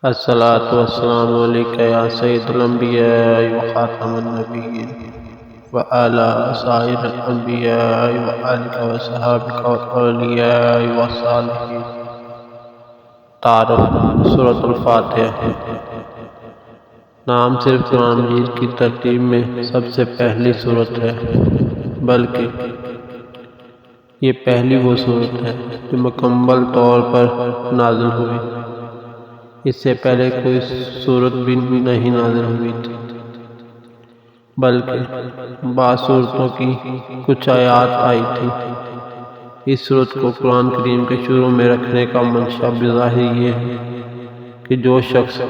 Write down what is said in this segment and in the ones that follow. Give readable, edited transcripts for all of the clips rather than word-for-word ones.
الصلاة والسلام علیک یا سید الانبیاء و خاتم النبیین وعلی سائر الانبیاء وآلک و صحابک والاولیاء والصالحین۔ تعارف سورۃ الفاتحہ۔ نام صرف قرآن مجید کی ترتیب میں سب سے پہلی سورت ہے، بلکہ یہ پہلی وہ سورت ہے جو مکمل طور پر نازل ہوئی۔ اس سے پہلے کوئی سورت بھی نہیں نازل ہوئی تھی، بلکہ بعض سورتوں کی کچھ آیات آئی تھی۔ اس سورت کو قرآن کریم کے شروع میں رکھنے کا منشا بظاہر یہ ہے کہ جو شخص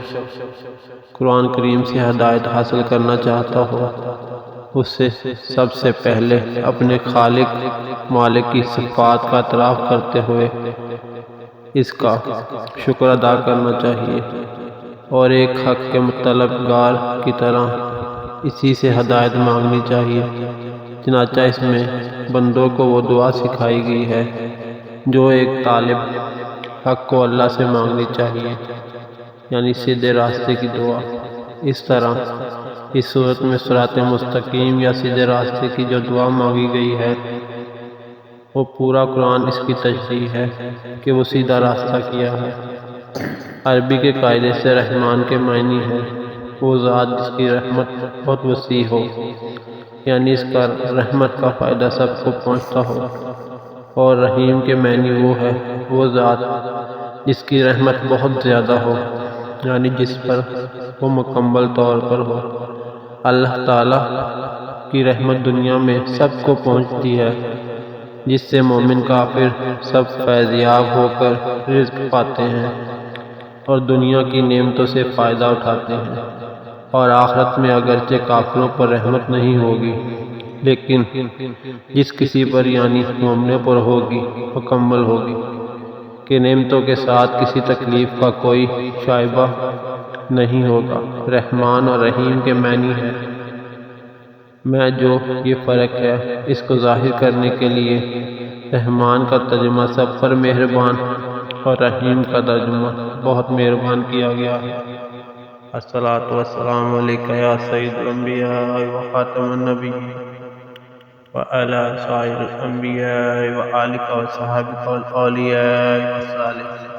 قرآن کریم سے ہدایت حاصل کرنا چاہتا ہو، اس سے سب سے پہلے اپنے خالق مالک کی صفات کا اعتراف کرتے ہوئے اس کا شکر ادا کرنا چاہیے، اور ایک حق کے مطلبگار کی طرح اسی سے ہدایت مانگنی چاہیے۔ چنانچہ اس میں بندوں کو وہ دعا سکھائی گئی ہے جو ایک طالب حق کو اللہ سے مانگنی چاہیے، یعنی سیدھے راستے کی دعا۔ اس طرح اس صورت میں صراط مستقیم یا سیدھے راستے کی جو دعا مانگی گئی ہے، وہ پورا قرآن اس کی تشریح ہے کہ وہ سیدھا راستہ کیا ہے۔ عربی کے قاعدے سے رحمان کے معنی ہے وہ ذات جس کی رحمت بہت وسیع ہو، یعنی اس کا رحمت کا فائدہ سب کو پہنچتا ہو، اور رحیم کے معنی وہ ہے وہ ذات جس کی رحمت بہت زیادہ ہو، یعنی جس پر وہ مکمل طور پر ہو۔ اللہ تعالیٰ کی رحمت دنیا میں سب کو پہنچتی ہے، جس سے مومن کافر سب فیض یاب ہو کر رزق پاتے ہیں اور دنیا کی نعمتوں سے فائدہ اٹھاتے ہیں، اور آخرت میں اگرچہ کافروں پر رحمت نہیں ہوگی، لیکن جس کسی پر یعنی مومنوں پر ہوگی مکمل ہوگی کہ نعمتوں کے ساتھ کسی تکلیف کا کوئی شائبہ نہیں ہوگا۔ رحمان اور رحیم کے معنی ہے میں جو یہ فرق ہے اس کو ظاہر کرنے کے لیے رحمان کا ترجمہ سب پر مہربان اور رحیم کا ترجمہ بہت مہربان کیا گیا ہے۔ الصلاۃ والسلام علیک یا سید الانبیاء و خاتم النبیین وعلی سائر الانبیاء وآلک و صحابک والاولیاء والصالحین۔